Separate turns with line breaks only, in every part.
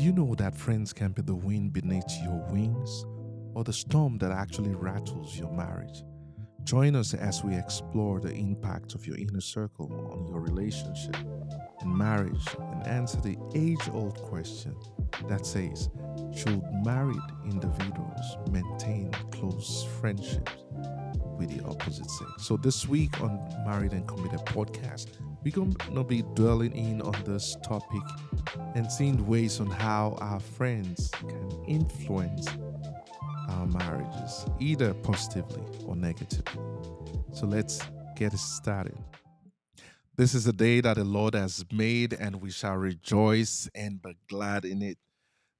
you know that friends can be the wind beneath your wings or the storm that actually rattles your marriage? Join us as we explore the impact of your inner circle on your relationship and marriage and answer the age old question that says, should married individuals maintain close friendships with the opposite sex? So, this week on Married and Committed podcast, we're going to be dwelling in on this topic and seeing ways on how our friends can influence our marriages, either positively or negatively. So let's get started. This is a day that the Lord has made, and we shall rejoice and be glad in it.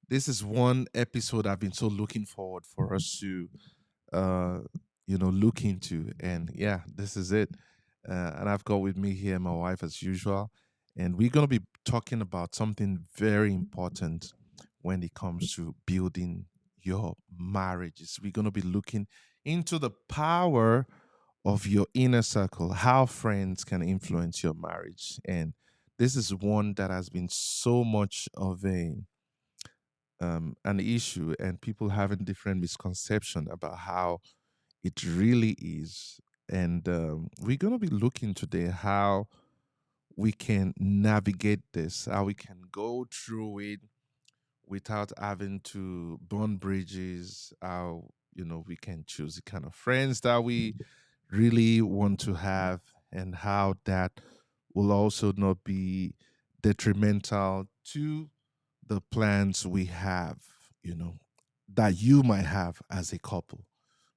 This is one episode I've been so looking forward for us to, uh, look into. And yeah, this is it. And I've got with me here my wife as usual, and we're going to be talking about something very important when it comes to building your marriages. We're going to be looking into the power of your inner circle, how friends can influence your marriage. And this is one that has been so much of an issue, and people having different misconception about how it really is. And we're going to be looking today how we can navigate this, how we can go through it without having to burn bridges, how we can choose the kind of friends that we really want to have, and how that will also not be detrimental to the plans we have, you know, that you might have as a couple.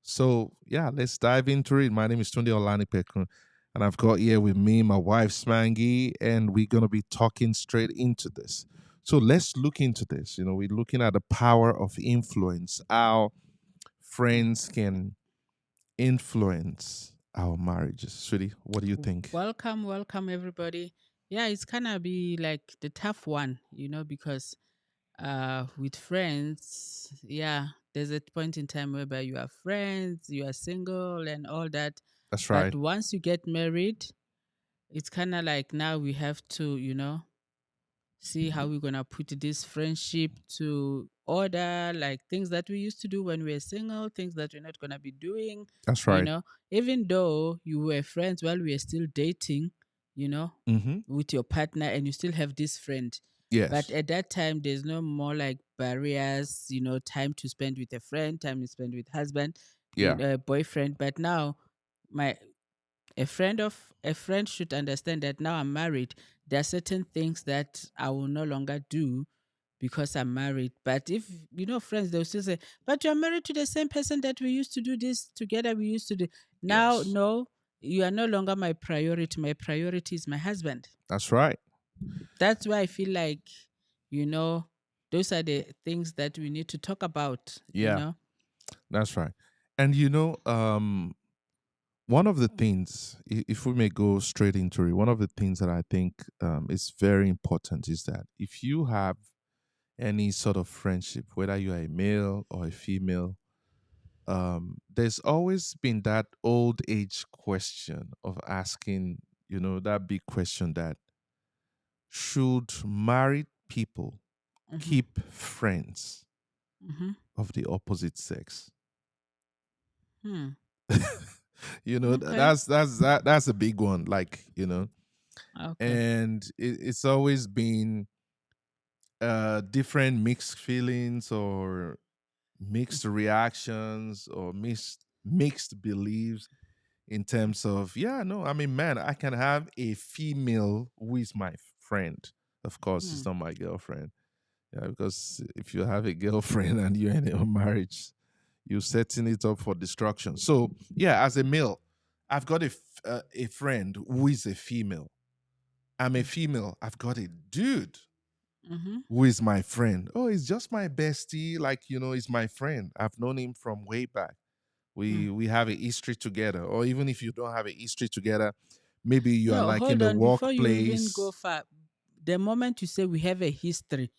So yeah, let's dive into it. My name is Tunde Olanipekun, and I've got here with me my wife Smangy, and we're gonna be talking straight into this. So let's look into this. We're looking at the power of influence, how friends can influence our marriages. Sweetie, what do you think?
Welcome everybody. Yeah, it's gonna be like the tough one, because with friends, yeah, there's a point in time whereby you are friends, you are single and all that.
That's
But
right.
once you get married, it's kinda like now we have to, see how we're gonna put this friendship to order, like things that we used to do when we were single, things that we're not gonna be doing,
That's
you
right.
know. Even though you were friends while we were still dating, you know,
Mm-hmm.
with your partner and you still have this friend. But
Yes.
at that time there's no more like barriers, time to spend with a friend, time to spend with husband,
Yeah.
boyfriend. But now my a friend should understand that now I'm married. There are certain things that I will no longer do because I'm married. But if friends, they'll still say, "But you're married to the same person that we used to do this together. We used to do." Now,
Yes.
no, you are no longer my priority. My priority is my husband.
That's right.
That's why I feel like, you know, those are the things that we need to talk about.
Yeah. That's right. And one of the things, if we may go straight into it, one of the things that I think is very important is that if you have any sort of friendship, whether you are a male or a female, there's always been that old age question of asking, that big question that should married people
Mm-hmm.
keep friends
Mm-hmm.
of the opposite sex?
Hmm. Okay.
That's a big one,
Okay.
and it's always been different mixed feelings or mixed reactions or mixed beliefs in terms of, yeah, no, I mean, man, I can have a female who is my friend. Of course
Hmm.
it's not my girlfriend. Yeah, because if you have a girlfriend and you're in a marriage, you're setting it up for destruction. So yeah, as a male, I've got a friend who is a female. I'm a female. I've got a dude
Mm-hmm.
who is my friend. Oh, he's just my bestie. He's my friend. I've known him from way back.
Hmm.
We have a history together. Or even if you don't have a history together, maybe you are
No,
like in
hold
the
on. Before you even go
workplace.
far, the moment you say we have a history,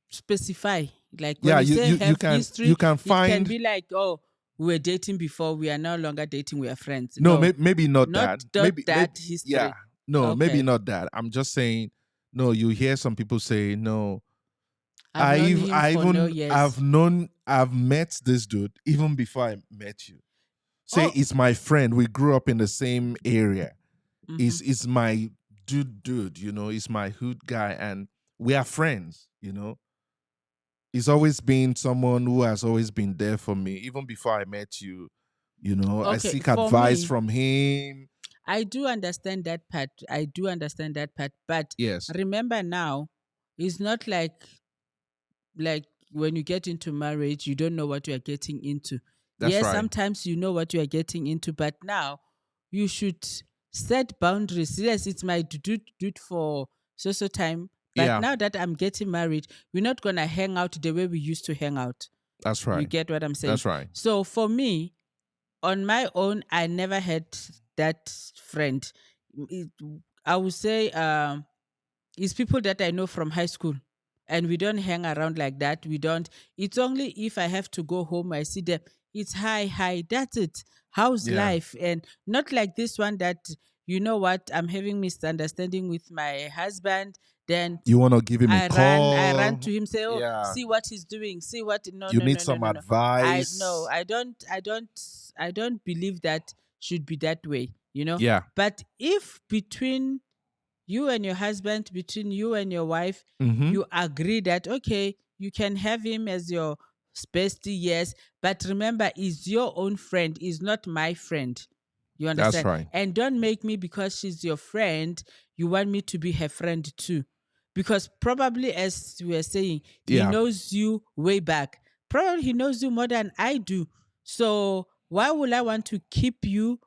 specify. Like when
Yeah,
you
you
say
you you
have
can
history,
you can
it can
find.
be like, oh, we were dating before, we are no longer dating, we are friends.
No,
No,
maybe not
not
that.
not
Maybe
that
yeah.
history.
No, maybe
Okay.
not that. I'm just saying. No, you hear some people say no.
I've known him for no years.
I've met this dude even before I met you. Say
Oh,
it's my friend. We grew up in the same area.
hmm
Is my dude, he's my hood guy, and we are friends, He's always been someone who has always been there for me, even before I met you. I
okay.
seek
For
advice
me,
from him.
I do understand that part. I do understand that part. But
Yes,
remember now, it's not like when you get into marriage, you don't know what you are getting into.
that's
Yes,
right.
sometimes you know what you are getting into, but now you should set boundaries. Yes, it's my do for so time. But
Yeah,
now that I'm getting married, we're not gonna hang out the way we used to hang out.
that's
You
right.
get what I'm saying?
That's right.
So for me, on my own, I never had that friend. It- I would say it's people that I know from high school. And we don't hang around like that. We don't. It's only if I have to go home, I see them. It's hi, hi. That's it. How's
Yeah.
life? And not like this one that, you know what, I'm having misunderstanding with my husband. Then
You want to give him a
I ran
call?
to him, say, oh,
Yeah.
see what he's doing. See what, no,
You
no,
need
no, no,
some
no, no. I no,
advice?
I don't believe that should be that way.
Yeah.
But if between you and your husband, between you and your wife,
Mm-hmm.
you agree that okay, you can have him as your bestie, yes, but remember, is your own friend, is not my friend. You
That's
understand?
right.
And don't make me, because she's your friend, you want me to be her friend too. Because probably, as we were saying, he
Yeah.
knows you way back. Probably he knows you more than I do. So why would I want to keep you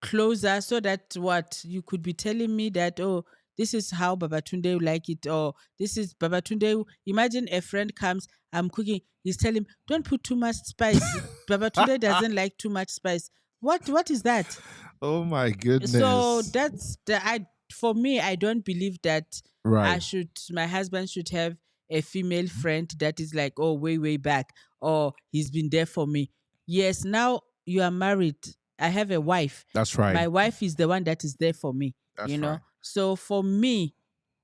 closer, so that what you could be telling me that, oh, this is how Babatunde like it, or this is Babatunde. Imagine a friend comes, I'm cooking, he's telling him, don't put too much spice. Babatunde doesn't like too much spice. What is that?
Oh my
So
goodness.
that's the I for me, I don't believe that
Right.
my husband should have a female friend that is like, oh, way back, or he's been there for me. Yes, now you are married, I have a wife.
That's right.
My wife is the one that is there for me,
That's right.
so for me,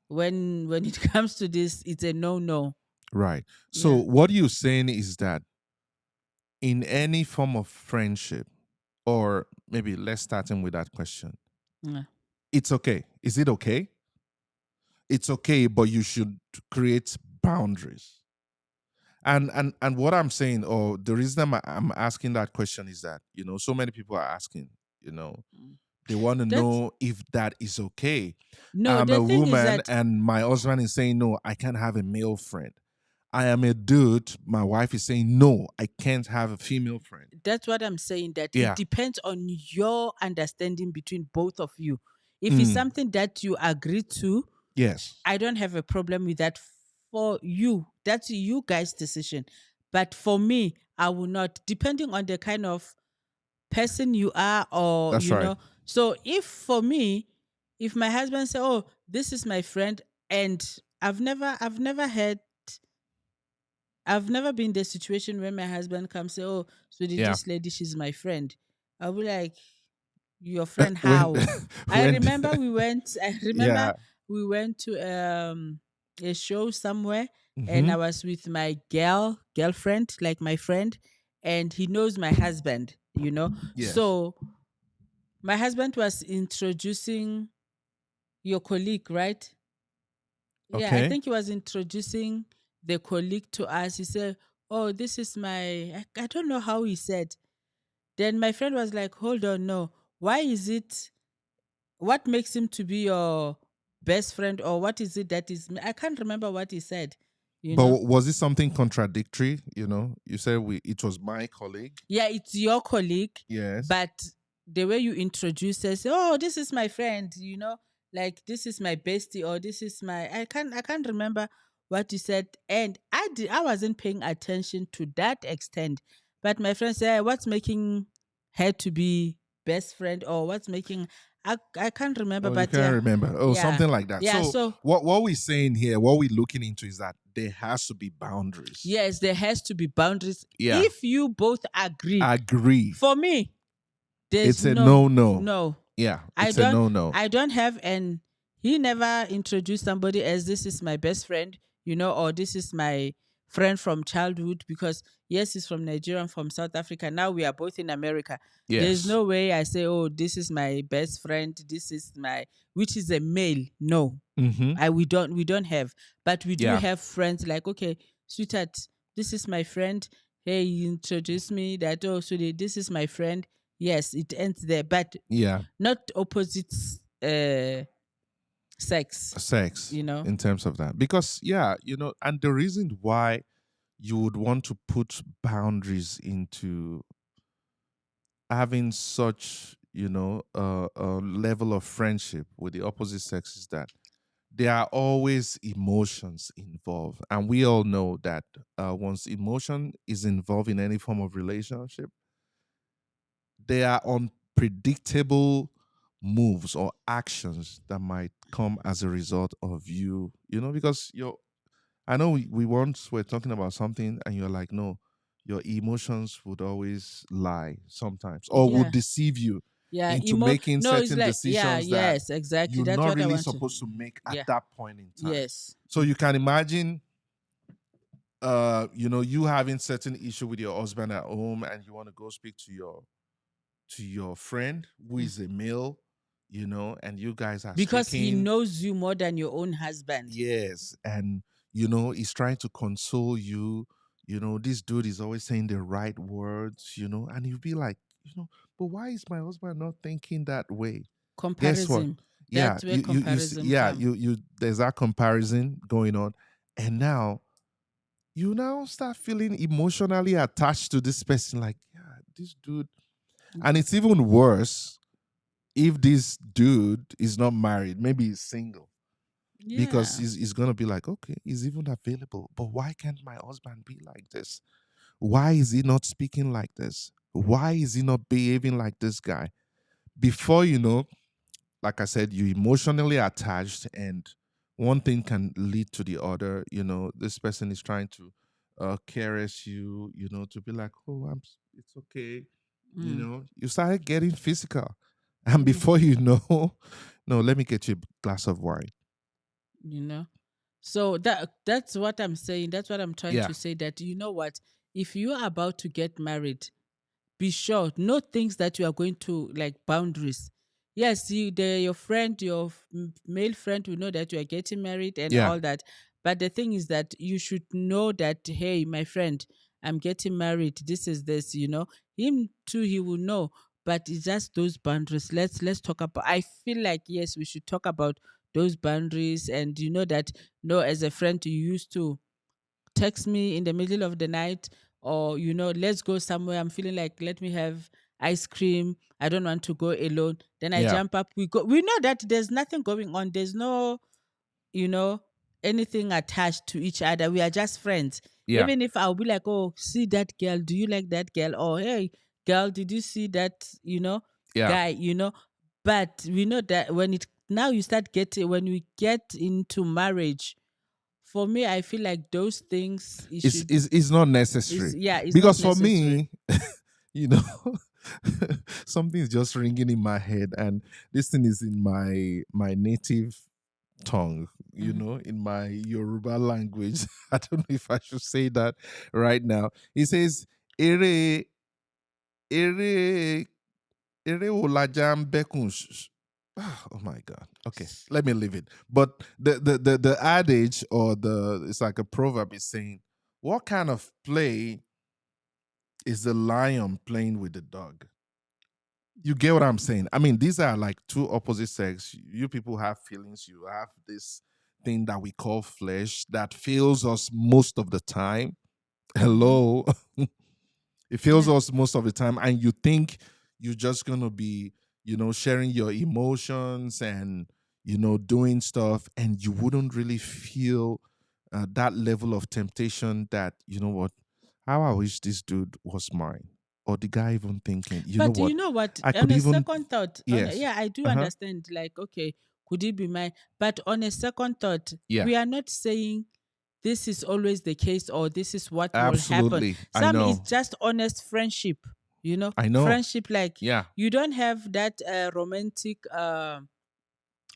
when it comes to this, it's a no.
Right. So
Yeah.
what you're saying is that in any form of friendship, or maybe let's start in with that question.
Yeah.
It's okay. Is it okay? It's okay, but you should create boundaries. And what I'm saying, or the reason I'm asking that question is that, so many people are asking, you know,
Mm.
they want to
That's
know if that is okay.
no,
I'm
the
a
thing is
woman
that
and my husband is saying, no, I can't have a male friend. I am a dude. My wife is saying, no, I can't have a female friend.
that's what I'm saying, that it
Yeah.
depends on your understanding between both of you. If it's
Mm.
something that you agree to,
Yes.
I don't have a problem with that. For you, that's you guys' decision. But for me, I will not, depending on the kind of person you are, or
That's right.
so if for me, if my husband say, oh, this is my friend, and I've never been in the situation where my husband comes say, oh, so did
Yeah.
this lady, she's my friend, I'll be like, your friend
when
how? I
when
remember I remember
yeah.
we went to a show somewhere, and
Hmm.
I was with my girlfriend, like my friend, and he knows my husband.
Yes.
So my husband was introducing your colleague, right? Yeah, I
Okay.
think he was introducing the colleague to us. He said, oh, this is I don't know how he said. Then my friend was like, hold on, no. Why is it, what makes him to be your best friend, or what is it that is, I can't remember what he said, you
But
know?
was it something contradictory? You said it was my colleague.
Yeah, it's your colleague,
Yes.
but the way you introduce us, oh, this is my friend, like this is my bestie, or this is my, I can't remember what you said, and I wasn't paying attention to that extent. But my friend said, what's making her to be best friend, or what's making, I can't remember,
Oh, you
but
can't
yeah,
remember. Oh,
yeah,
something like that.
yeah.
So
So
what we're saying here, what we're looking into is that there has to be boundaries.
yes, there has to be boundaries
Yeah.
if you both agree.
Agree.
For me, there's
It's a no
no
no.
no.
Yeah.
I
It's a
don't
no no.
I don't have, and he never introduced somebody as, this is my best friend. or this is my friend from childhood, because yes, he's from Nigeria, I'm from South Africa. Now we are both in America. There's
Yes.
no way I say, oh, this is my best friend, this is my, which is a male. No,
Mm-hmm.
we don't have, but we do
Yeah.
have friends like, okay, sweetheart, this is my friend. Hey, you introduce me that, oh, so this is my friend. Yes, it ends there, but
Yeah.
not opposites sex,
Sex
you know.
in terms of that. Because, yeah, and the reason why you would want to put boundaries into having such, a level of friendship with the opposite sex is that there are always emotions involved. And we all know that once emotion is involved in any form of relationship, there are unpredictable moves or actions that might come as a result of because I know we once were talking about something and you're like, no, your emotions would always lie sometimes or would
Yeah,
deceive you
yeah,
into making
no, it's
certain
like, yeah,
decisions that
yes, exactly,
you're
that's
not
what I
really
want to.
supposed to make at
Yeah,
that point in time.
yes.
So you can imagine you having certain issue with your husband at home and you want to go speak to your friend who
Mm.
is a male, and you guys are
Because he
speaking.
knows you more than your own husband.
Yes, and he's trying to console you. This dude is always saying the right words, and you'll be like, but why is my husband not thinking that way? Guess what?
Comparison.
Yeah,
That's where
you
comparison
yeah,
come.
you there's that comparison going on. And now you now start feeling emotionally attached to this person, like, yeah, this dude. And it's even worse if this dude is not married, maybe he's single, because
Yeah.
he's gonna be like, okay, he's even available, but why can't my husband be like this? Why is he not speaking like this? Why is he not behaving like this guy? Before you know, like I said, you emotionally attached, and one thing can lead to the other. This person is trying to caress you, to be like, oh, it's okay.
Mm,
You started getting physical, and
mm,
before you know, no, let me get you a glass of wine.
you know. So that's what I'm saying. That's what I'm trying
Yeah,
to say, that you know what? If you are about to get married, be sure, know things that you are going to, like boundaries. Yes, your friend, your male friend will know that you are getting married and
yeah,
all that. But the thing is that you should know that, hey, my friend, I'm getting married. This is this. Him too, he will know. But it's just those boundaries. Let's talk about. I feel like, yes, we should talk about those boundaries. And you know that, no, as a friend, you used to text me in the middle of the night, or let's go somewhere, I'm feeling like, let me have ice cream, I don't want to go alone, then I
yeah,
jump up, we go, we know that there's nothing going on, there's no you know anything attached to each other, we are just friends.
yeah,
Even if I'll be like, oh, see that girl, do you like that girl, or hey girl, did you see that
yeah.
guy. But we know that when it now you start getting, when we get into marriage, for me, I feel like those things it
It's,
should
it's, it's not
is
necessary.
yeah, it's not
Because for
necessary.
me, you know, something is just ringing in my head, and this thing is in my native tongue,
Mhm.
in my Yoruba language. I don't know if I should say that right now. He says, Ere, ere, ere olaja ń bẹ́kùn Oh my God. Okay, let me leave it. But the adage, or it's like a proverb, is saying, what kind of play is the lion playing with the dog? You get what I'm saying? I mean, these are like two opposite sex. You people have feelings. You have this thing that we call flesh that fails us most of the time.
Mhm.
Hello. It fails
Yeah.
us most of the time, and you think you're just gonna be, sharing your emotions and doing stuff, and you wouldn't really feel that level of temptation. That what? How I wish this dude was mine, or the guy even thinking,
But
what?
you know what?
I
On
could
a
even,
second thought,
yes,
yeah, I do
uh huh,
understand. Like, okay, could it be mine? But on a second thought,
yeah,
we are not saying this is always the case or this is what will happen.
absolutely. I
Some is
know,
just honest friendship.
I know,
Friendship, like
yeah,
you don't have that romantic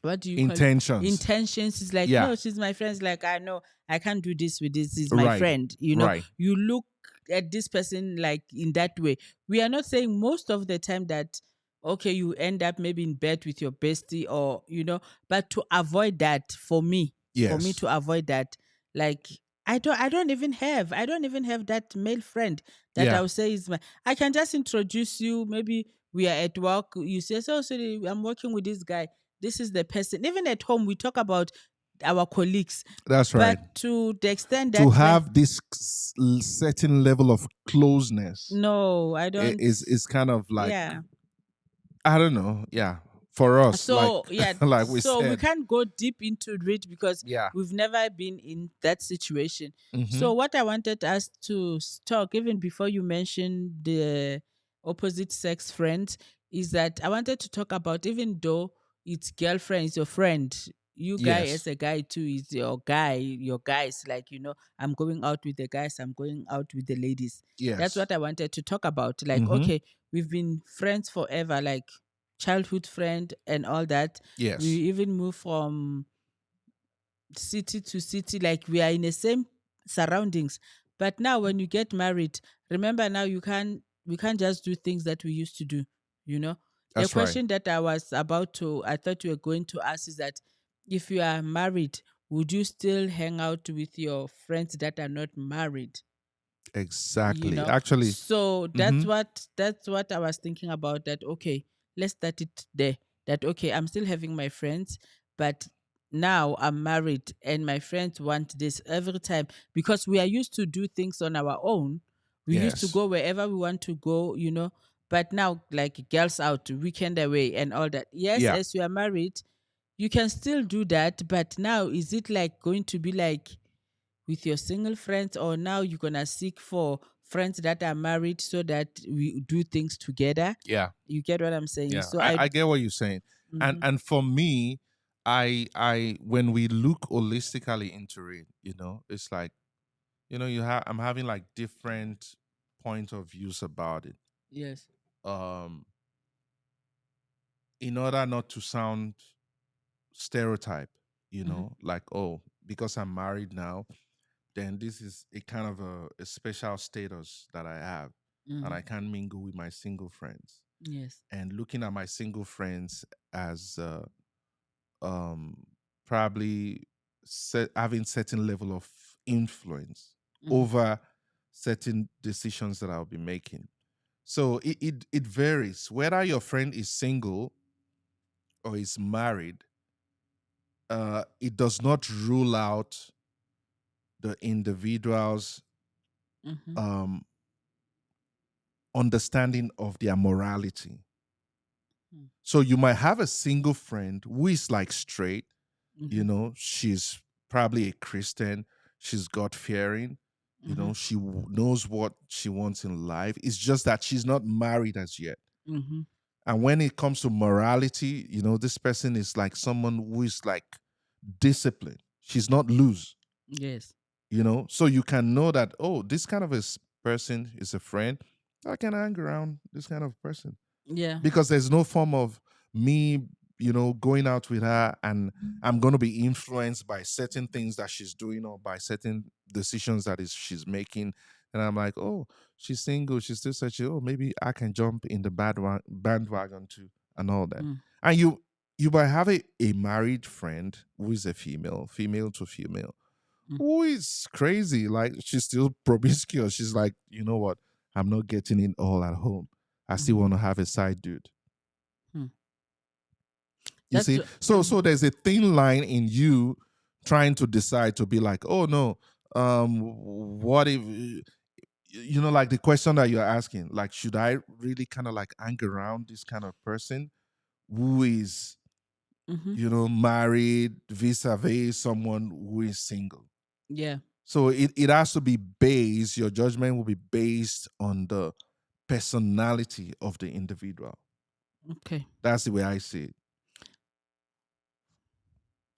what do you call it?
Intentions.
Intentions. Is like,
Yeah.
no, she's my friend. It's like, I know I can't do this with this. Is my
Right.
friend. You know,
Right.
you look at this person like in that way. We are not saying most of the time that okay, you end up maybe in bed with your bestie or but to avoid that, for me
Yes.
to avoid that, like I don't even have that male friend that
Yeah.
I'll say is my. I can just introduce you. Maybe we are at work. You say, so sorry, I'm working with this guy. This is the person. Even at home, we talk about our colleagues,
That's right.
but to the extent
To
that when
have this certain level of closeness
no, I don't.
is kind of like,
Yeah.
I don't know. Yeah. For us, like
So yeah,
like we
so we
said.
can't go deep into it because
Yeah.
we've never been in that situation.
Mm-hmm.
So what I wanted us to talk, even before you mentioned the opposite sex friends, is that I wanted to talk about, even though it's girlfriend, it's your friend. You guy
Yes.
as a guy too is your guy, your guys. Like, I'm going out with the guys, I'm going out with the ladies. That's
Yes.
what I wanted to talk about. Like,
Mm-hmm.
okay, we've been friends forever, like childhood friend and all that. We
Yes.
even move from city to city, like we are in the same surroundings. But now when you get married, remember now we can't just do things that we used to do, you know. The
That's right.
question that I thought you were going to ask is that if you are married, would you still hang out with your friends that are not married?
Exactly. Actually.
So
Mm-hmm.
that's what I was thinking about, that okay, let's start it there, that okay, I'm still having my friends, but now I'm married and my friends want this every time, because we are used to do things on our own. We used to
Yes.
go wherever we want to go, but now, like girls out weekend away and all that, yes,
Yeah.
as you are married, you can still do that, but now is it like going to be like with your single friends, or now you're gonna seek for friends that are married so that we do things together?
Yeah.
You get what I'm saying?
Yeah.
So
I get what you're saying. And
mhm,
and for me, I when we look holistically into it, it's like, I'm having like different point of views about it.
yes,
Um in order not to sound stereotype,
hmm,
like, oh, because I'm married now, then this is a kind of a special status that I have, and
hmm,
I can't mingle with my single friends.
yes,
And looking at my single friends as um, probably having certain level of influence
hmm,
over certain decisions that I'll be making. So it varies whether your friend is single or is married. It does not rule out the individual's
hmm,
um, understanding of their morality. So you might have a single friend who is like straight,
hmm,
she's probably a Christian, she's God fearing,
hmm,
she knows what she wants in life. It's just that she's not married as yet.
hmm,
And when it comes to morality, this person is like someone who is like disciplined. She's not loose.
yes,
So you can know that, oh, this kind of person is a friend. I can hang around this kind of person
yeah,
because there's no form of me, going out with her and I'm going to be influenced by certain things that she's doing or by certain decisions that she's making. And I'm like, oh, she's single, she's still such oh, maybe I can jump in the bandwagon too and all that.
mm,
And you might have a married friend who is a female to female,
mm,
who is crazy. Like she's still promiscuous. She's like, you know what? I'm not getting it all at home. I still
hmm,
want to have a side dude.
hmm.
You
That's
see? So there's a thin line in you trying to decide to be like, oh no, what if like the question that you're asking, like, should I really kind of like hang around this kind of person who is,
hmm,
married vis-a-vis someone who is single?
yeah,
So it has to be based, your judgment will be based on the personality of the individual.
okay,
That's the way I see it.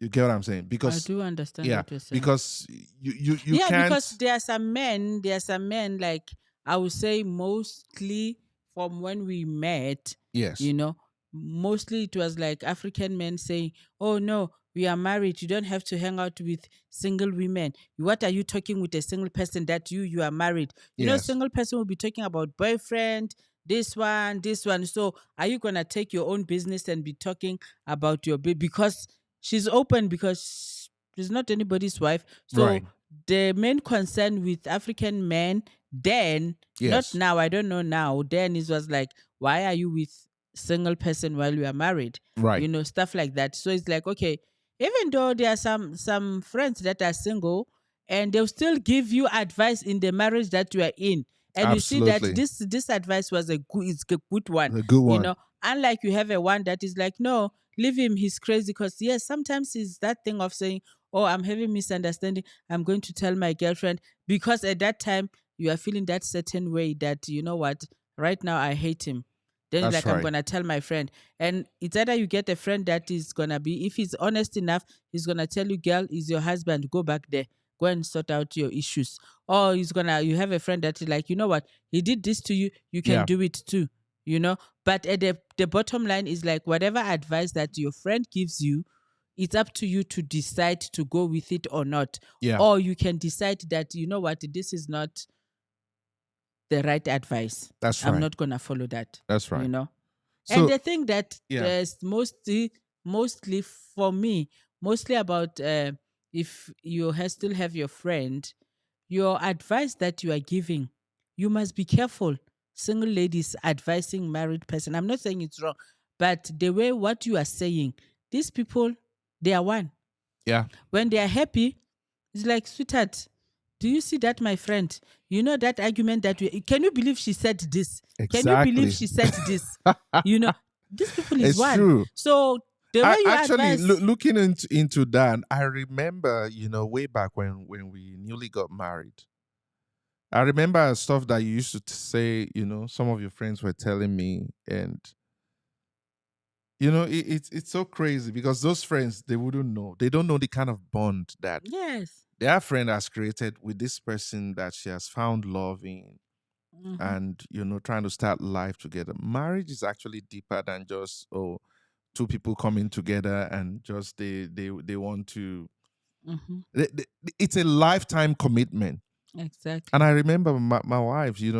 You get what I'm saying?
I
Because
do understand
yeah,
what you're saying.
because you
Yeah,
can't.
because there are some men, like I would say mostly from when we met,
Yes.
you know, mostly it was like African men saying, "Oh no, we are married. You don't have to hang out with single women. What are you talking with a single person that you are married?
Yes.
Single person will be talking about boyfriend, this one, this one. So are you gonna take your own business and be talking about your baby because she's open because she's not anybody's wife? So
Right.
the main concern with African men then, not
Yes.
now, I don't know now. Then it was like, why are you with single person while you are married?
Right.
Stuff like that. So it's like, okay, even though there are some friends that are single and they'll still give you advice in the marriage that you are in. And you see that
Absolutely.
this advice was a good one,
A good
you
one.
know. Unlike you have a one that is like, no, leave him, he's crazy. Because yes, sometimes it's that thing of saying, oh, I'm having misunderstanding. I'm going to tell my girlfriend because at that time you are feeling that certain way that you know what, right now I hate him. Then it's
That's
like I'm
right.
gonna tell my friend. And it's either you get a friend that is gonna be, if he's honest enough, he's gonna tell you, girl, is your husband, go back there. Go and sort out your issues. Or you have a friend that is like, you know what, he did this to you, you can
Yeah.
do it too. But at the bottom line is like whatever advice that your friend gives you, it's up to you to decide to go with it or not.
Yeah.
Or you can decide that, you know what, this is not the right advice.
That's
I'm
right.
not gonna follow that.
That's
You
right.
know. And
So
the thing that
yeah.
is mostly for me, mostly about if you still have your friend, your advice that you are giving, you must be careful. Single ladies advising married person. I'm not saying it's wrong, but the way what you are saying, these people, they are one.
Yeah.
When they are happy, it's like, sweetheart, do you see that, my friend? You know that argument that can you believe she said this? Can you believe
Exactly.
she said this? You know, these people is
It's
one.
true.
So the way
I
you
actually
advise,
looking into that. I remember, way back when we newly got married. I remember stuff that you used to say. Some of your friends were telling me, and it's so crazy because those friends, they wouldn't know. They don't know the kind of bond that
yes.
their friend has created with this person that she has found love in,
Mm-hmm,
and trying to start life together. Marriage is actually deeper than just, two people coming together and just they want to.
mm-hmm,
It's a lifetime commitment. And
exactly.
I remember my wife, she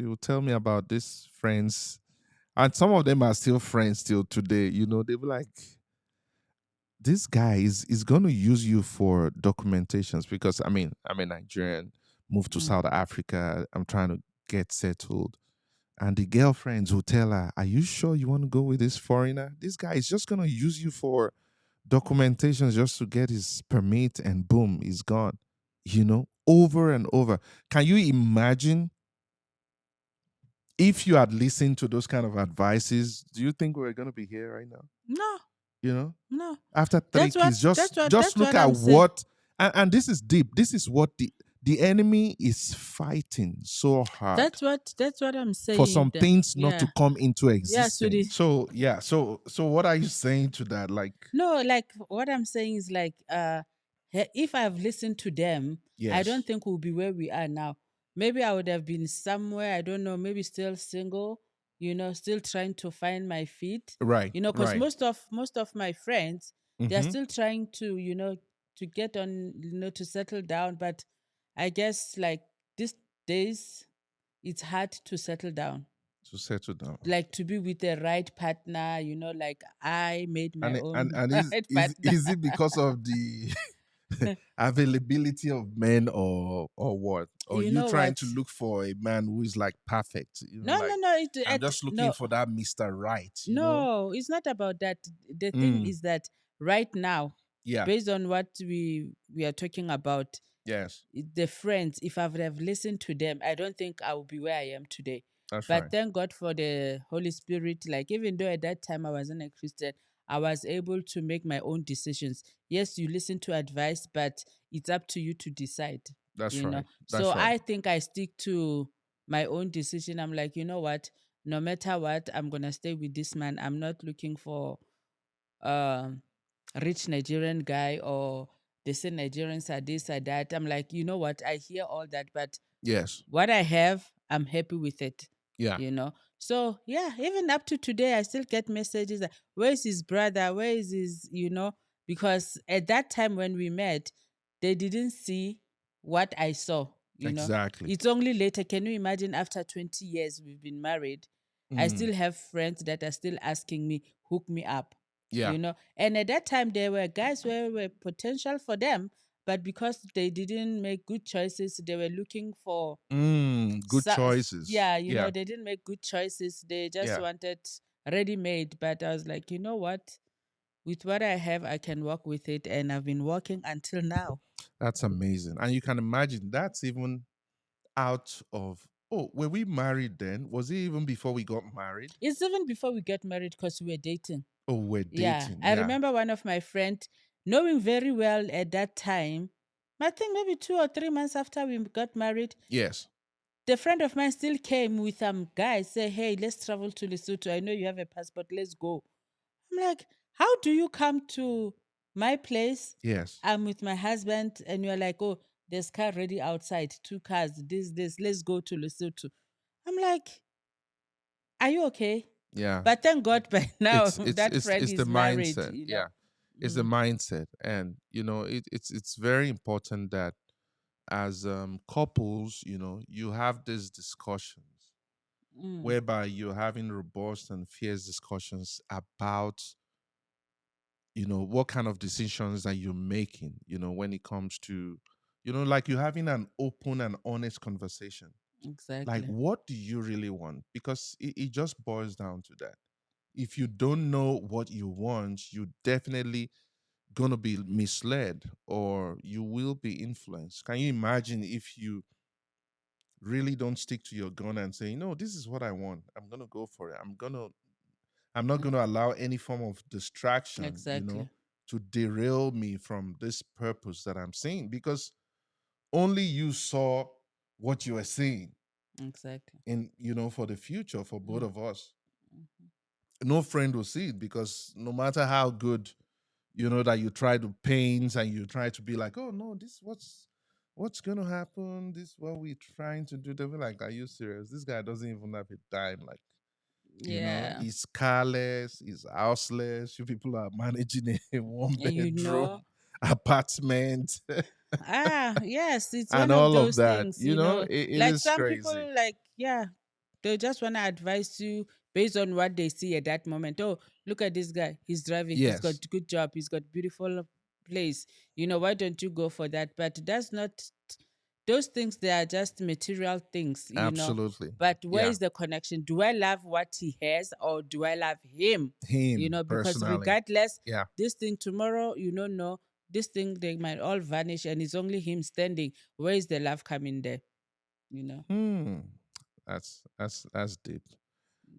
will tell me about these friends, and some of them are still friends till today. They be like, this guy is going to use you for documentations, because I'm a Nigerian, moved to
Mm.
South Africa. I'm trying to get settled. And the girlfriends will tell her, are you sure you want to go with this foreigner? This guy is just going to use you for documentations just to get his permit, and boom, he's gone. Over and over. Can you imagine if you had listened to those kind of advices? Do you think we're going to be here right now?
No,
You know,
no.
after three
That's what
kids, just
that's what
just
that's
look
what
at
I'm saying.
what, and this is deep. This is what the enemy is fighting so hard
That's what I'm
for
saying.
some things not to
Yeah.
come into
Yeah, sweetie.
existence. So yeah, so what are you saying to that? Like,
No, like what I'm saying is like if I've listened to them, I don't
yes,
think we'll be where we are now. Maybe I would have been somewhere, I don't know, maybe still single, still trying to find my feet.
right,
Because
right.
most of my friends, they are
Mm-hmm.
still trying to get on, to settle down, but I guess like these days it's hard to settle down.
To settle down.
Like to be with the right partner, like I made my own
And is
right
is
partner.
is it because of the availability of men, or what? Or
You
you
know
trying to
what?
look for a man who is like perfect?
No, no,
Like,
no.
I'm just looking
No,
for that Mr. Right.
no. It's not about that. The thing
Mm,
is that right now,
yeah.
based on what we are talking about,
Yes.
the friends, if I would have listened to them, I don't think I would be where I am today.
That's
But
right.
thank God for the Holy Spirit. Like, even though at that time I wasn't a Christian, I was able to make my own decisions. Yes, you listen to advice, but it's up to you to decide,
That's right.
So
That's right.
I think I stick to my own decision. I'm like, you know what? No matter what, I'm going to stay with this man. I'm not looking for um rich Nigerian guy, or they say Nigerians are this or that. I'm like, you know what? I hear all that, but
Yes.
what I have, I'm happy with it.
Yeah.
You know, So yeah, even up to today, I still get messages that where is his brother? Where is his, because at that time when we met, they didn't see what I saw,
Exactly.
It's only later. Can you imagine after 20 years we've been married? I
Mm.
still have friends that are still asking me, hook me up,
Yeah.
And at that time there were guys where were potential for them, but because they didn't make good choices, they were looking for
Good choices.
yeah,
Yeah.
they didn't make good choices. They just
Yeah.
wanted ready made. But I was like, you know what? With what I have, I can work with it. And I've been working until now.
That's amazing. And you can imagine that's even out of, oh, were we married then? Was it even before we got married?
It's even before we got married because we were dating.
Oh, we're
Yeah.
dating.
I
Yeah.
remember one of my friend knowing very well at that time, I think maybe 2 or 3 months after we got married,
Yes.
the friend of mine still came with some guys, say, hey, let's travel to Lesotho. I know you have a passport. Let's go. I'm like, how do you come to my place?
Yes.
I'm with my husband, and you're like, oh, there's car ready outside, 2 cars, this, let's go to Lesotho. I'm like, are you okay?
Yeah.
But thank God by now
It's it's
that
it's
friend
it's the
is married,
mindset. Yeah. It's the
Mm,
mindset. And it's very important that as couples, you have these discussions
mm,
whereby you're having robust and fierce discussions about what kind of decisions that you're making, when it comes to, like you're having an open and honest conversation. Like,
exactly.
what do you really want? Because it just boils down to that. If you don't know what you want, you definitely gonna be misled or you will be influenced. Can you imagine if you really don't stick to your gun and say, no, this is what I want. I'm gonna go for it. I'm not gonna allow any form of distraction,
Exactly.
to derail me from this purpose that I'm seeing because only you saw what you were seeing
Exactly.
in, for the future for both
Mm,
of us.
mhm.
No friend will see it because no matter how good, that you try to paint and you try to be like, oh no, this what's gonna happen, this what we're trying to do. They'll be like, are you serious? This guy doesn't even have a dime. Like,
Yeah.
he's carless, he's houseless. You people are managing a one
And
bedroom apartment
yes, it's
and
one of
all of
those
that.
things,
It
like
is
some
crazy.
people, like, yeah, they just want to advise you based on what they see at that moment. Oh, look at this guy. He's driving. He's got
Yes,
good job. He's got beautiful place. Why don't you go for that? But that's not those things. They are just material things.
absolutely.
But where
Yeah,
is the connection? Do I love what he has or do I love him?
him
Because
personally.
regardless,
Yeah.
this thing tomorrow, no, this thing they might all vanish and it's only him standing. Where is the love coming there? You know?
Hmm. That's deep.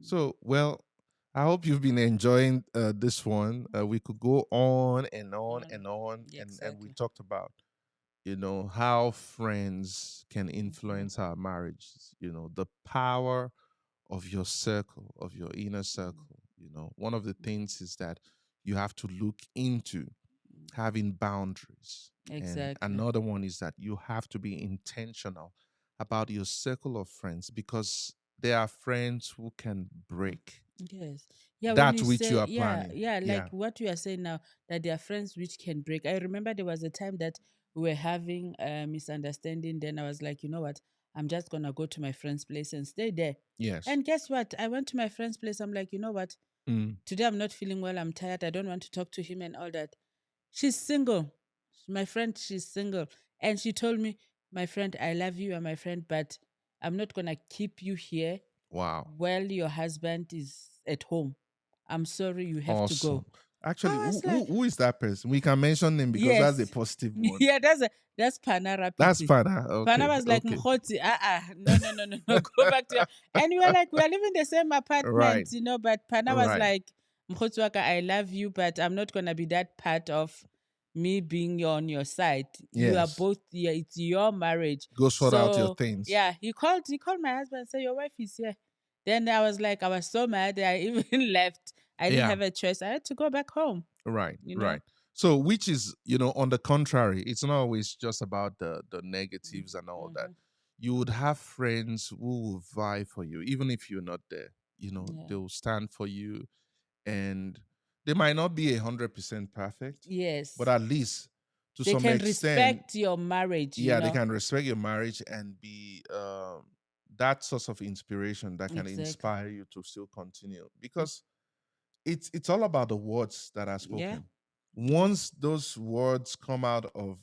So, well, I hope you've been enjoying this one. We could go on and on
Mm,
and on,
yeah,
and we
exactly.
talked about, how friends can
Mhm,
influence our marriages. The power of your circle, of your inner
mm,
circle. One of the things is that you have to look into
mm.
having boundaries. And
Exactly.
another one is that you have to be intentional about your circle of friends because there are friends who can break
Yes. Yeah, when
that
you
which you
say,
are
yeah,
planning.
yeah, like
Yeah.
what you are saying now, that there are friends which can break. I remember there was a time that we were having a misunderstanding. Then I was like, you know what? I'm just going to go to my friend's place and stay there.
Yes.
And guess what? I went to my friend's place. I'm like, you know what?
Mm.
Today I'm not feeling well. I'm tired. I don't want to talk to him and all that. She's single. My friend, she's single. And she told me, my friend, I love you. You're my friend, but I'm not going to keep you here
Wow.
while your husband is at home. I'm sorry, you have to
Awesome.
go.
Actually,
I
who,
was
who,
like,
who is that person? We can mention them because that's a
yes.
positive one.
Yeah, that's Panara
That's
Piti.
Pada.
Pana
Okay.
was like,
Okay.
Mkhoti, no, no, no, no, no, go back to your. And we were like, we are living the same
Right.
apartment, but Pana was
Right.
like, Mkhoti waka, I love you, but I'm not going to be that part of me being on your side. You are
Yes.
both, yeah, it's your marriage.
Go sort out your
So,
things.
yeah, he called my husband and said, your wife is here. Then I was like, I was so mad that I even left. I didn't
Yeah.
have a choice. I had to go back home,
Right,
you know.
right. So, which is, on the contrary, it's not always just about the negatives and all that.
Mm-hmm.
You would have friends who will vie for you, even if you're not there.
Yeah.
they'll stand for you, and they might not be 100% perfect, but
Yes.
at least to
They
some
can
extent,
respect your marriage, you
yeah, they
know.
can respect your marriage and be that source of inspiration that can
Exactly.
inspire you to still continue, because it's all about the words that are
Yeah.
spoken.
Yeah.
Once those words come out of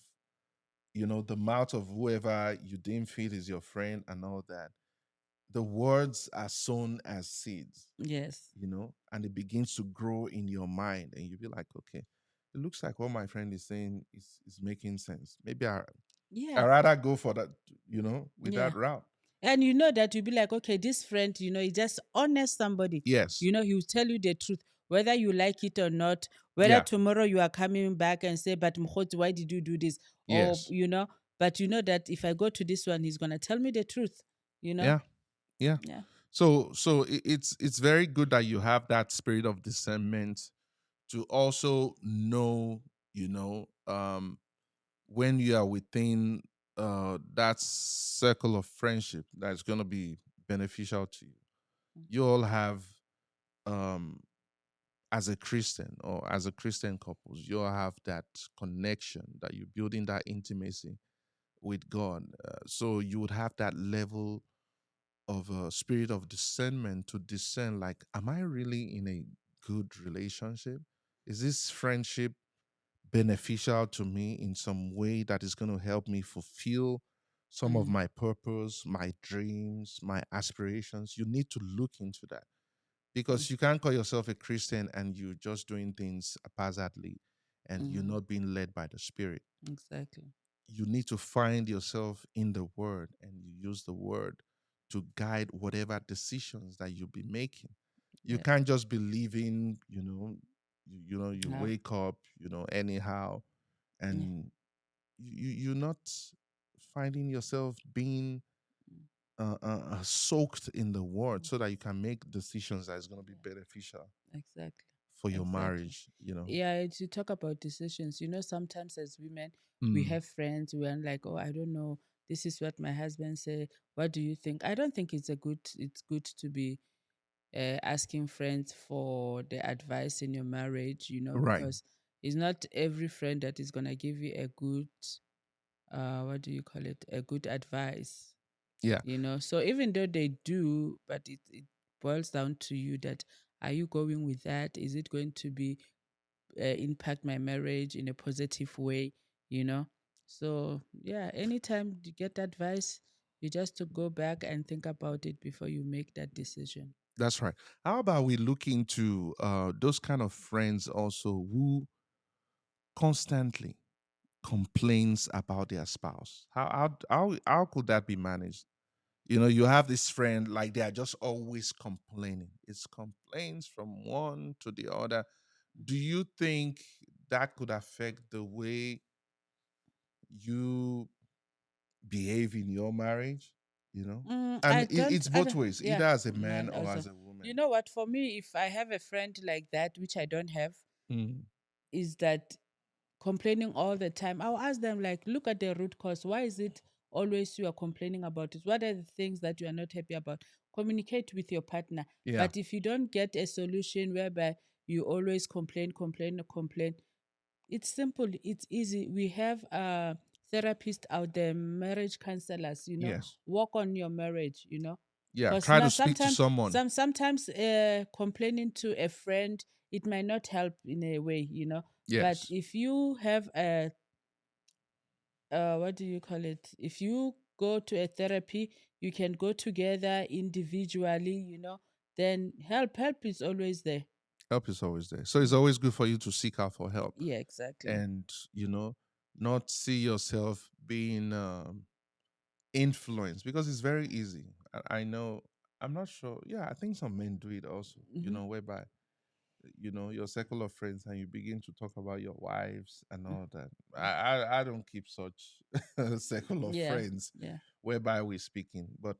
the mouth of whoever you deem fit is your friend and all that, the words are sown as seeds,
Yes.
and it begins to grow in your mind, and you be like, okay, it looks like what my friend is saying is making sense. Maybe I
Yeah.
rather go for that, with
Yeah.
that route.
And you know that you'll be like, okay, this friend, he's just honest somebody.
Yes.
He will tell you the truth, whether you like it or not, whether
Yeah.
tomorrow you are coming back and say, but Mkhoti, why did you do this? Or,
Yes.
but you know that if I go to this one, he's gonna tell me the truth, you know?
Yeah. Yeah.
Yeah.
So it's very good that you have that spirit of discernment to also know, when you are within that circle of friendship that's going to be beneficial to you. You all have, um as a Christian or as a Christian couples, you all have that connection, that you're building that intimacy with God. So you would have that level of a spirit of discernment to discern, like, am I really in a good relationship? Is this friendship beneficial to me in some way that is going to help me fulfill some of
Mm,
my purpose, my dreams, my aspirations? You need to look into that,
mm,
because you can't call yourself a Christian and you're just doing things haphazardly and you're
mm,
not being led by the Spirit.
exactly.
You need to find yourself in the Word, and you use the Word to guide whatever decisions that you'll be making. You
Yeah.
can't just be living, you
Ah,
wake up, anyhow,
yeah.
and you're not finding yourself being
Mm,
soaked in the Word so that you can make decisions that is going to be beneficial
exactly.
for your
Exactly.
marriage.
Yeah, to talk about decisions, sometimes as women, we
Mm,
have friends, we're like, oh, I don't know, this is what my husband said. What do you think? I don't think it's good to be asking friends for the advice in your marriage,
right.
because it's not every friend that is gonna give you a good, what do you call it? A good advice,
Yeah,
So even though they do, but it boils down to you that are you going with that? Is it going to be impact my marriage in a positive way, you know. So yeah, anytime you get advice, you just to go back and think about it before you make that decision.
that's right. How about we look into those kind of friends also who constantly complains about their spouse? How could that be managed? You have this friend, like, they are just always complaining. It's complaints from one to the other. Do you think that could affect the way you behave in your marriage? And
I don't,
it's
I
both
don't,
ways,
yeah,
either as a man
man.
or
Also,
as a woman.
you know what? For me, if I have a friend like that, which I don't have,
Mm.
is that complaining all the time, I'll ask them, like, look at the root cause. Why is it always you are complaining about it? What are the things that you are not happy about? Communicate with your partner.
Yeah.
But if you don't get a solution whereby you always complain, complain, complain, it's simple, it's easy. We have therapists out there, marriage counselors,
Yes.
work on your marriage,
Yeah.
because
Try
now
to speak to someone.
sometimes complaining to a friend, it might not help in a way, but
Yes.
if you have a what do you call it, if you go to a therapy, you can go together individually, then help is always there.
Help is always there. So it's
Mm.
always good for you to seek out for help,
Yeah, exactly.
and, not see yourself being influenced, because it's very easy. I know, I'm not sure. Yeah, I think some men do it also,
Hmm.
whereby, your circle of friends, and you begin to talk about your wives and all that. I don't keep such circle of
Yeah,
friends
yeah,
whereby we're speaking, but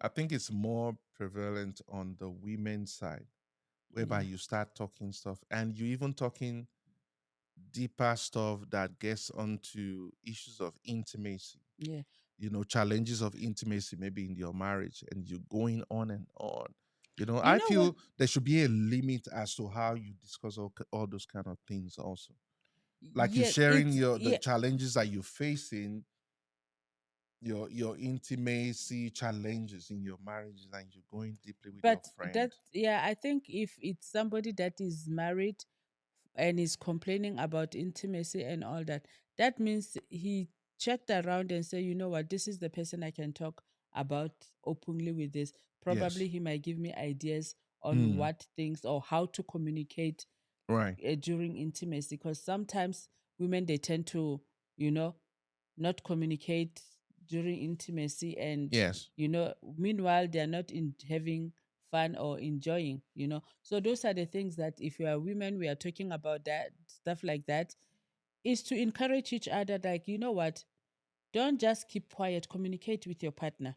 I think it's more prevalent on the women's side, whereby
yeah,
you start talking stuff, and you even talking deeper stuff that gets onto issues of intimacy,
yeah.
challenges of intimacy, maybe in your marriage, and you're going on and on.
You
I
know what?
feel there should be a limit as to how you discuss all those kind of things also. Like you
Yeah,
sharing
it's
the
yeah,
challenges that you're facing, your intimacy challenges in your marriages, and you're going deeply with your
but
friend.
that yeah, I think if it's somebody that is married and is complaining about intimacy and all that, that means he checked around and said, you know what, this is the person I can talk about openly with this.
Yes.
Probably he might give me ideas on
Mm,
what things or how to communicate
right.
during intimacy, because sometimes women they tend to, you know, not communicate during intimacy, and
Yes.
meanwhile they're not in having fun or enjoying, so those are the things that if you are women, we are talking about that stuff like that, is to encourage each other, like, you know what, don't just keep quiet, communicate with your partner,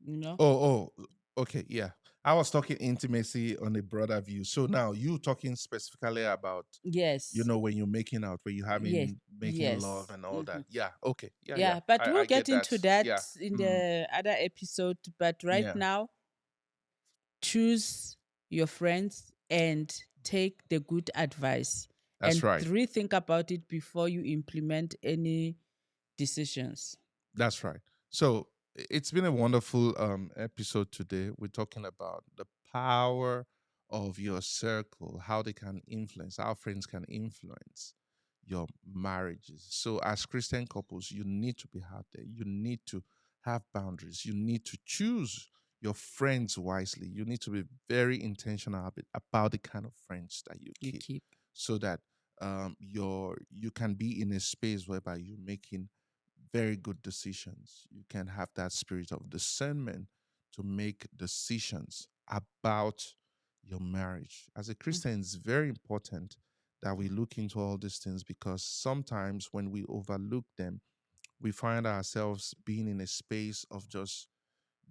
you know
Okay, yeah. I was talking intimacy on a broader view. So now you talking specifically about,
yes,
when you're making out, where you're
yes,
having making love
yes.
and all that. Yeah. Okay. Yeah. Yeah.
Yeah, but
I
we'll
get
get
that.
into that
Yeah.
in
Mm,
the other episode, but right
yeah.
now, choose your friends and take the good advice
That's
and
right.
rethink about it before you implement any decisions.
That's right. So it's been a wonderful episode today. We're talking about the power of your circle, how they can influence, how friends can influence your marriages. So as Christian couples, you need to be out there. You need to have boundaries. You need to choose your friends wisely. You need to be very intentional about the kind of friends that you
You
keep,
keep.
so that you can be in a space whereby you're making very good decisions. You can have that spirit of discernment to make decisions about your marriage. As a
Mm.
Christian, it's very important that we look into all these things, because sometimes when we overlook them, we find ourselves being in a space of just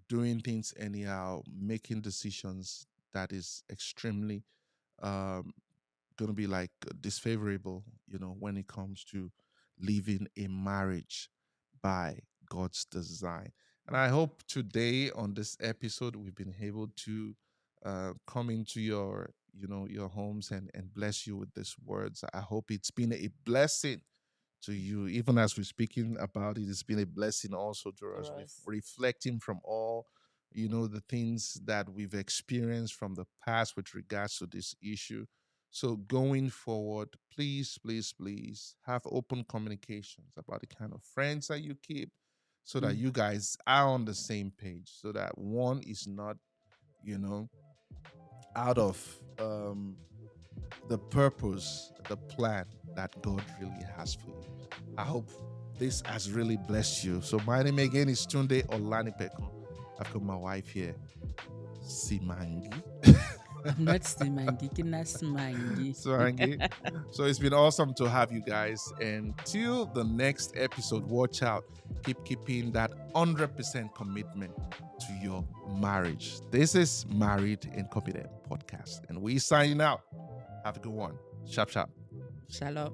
doing things anyhow, making decisions that is extremely um, going to be like disfavorable, when it comes to living a marriage by God's design. And I hope today on this episode we've been able to come into your homes and bless you with these words. I hope it's been a blessing to you. Even as we're speaking about it, it's been a blessing also to us,
For us.
reflecting from all the things that we've experienced from the past with regards to this issue. So going forward, please, please, please have open communications about the kind of friends that you keep, so that
Mm.
you guys are on the same page, so that one is not, you know, out of the purpose, the plan that God really has for you. I hope this has really blessed you. So my name again is Tunde Olanipekun. I've got my wife here, Simangi.
I'm not Simangi, kina Simangi.
Simangi. So it's been awesome to have you guys. And till the next episode, watch out. Keep keeping that 100% commitment to your marriage. This is Married and Competent Podcast. And we signing out. Have a good one. Sharp, sharp.
Shalom.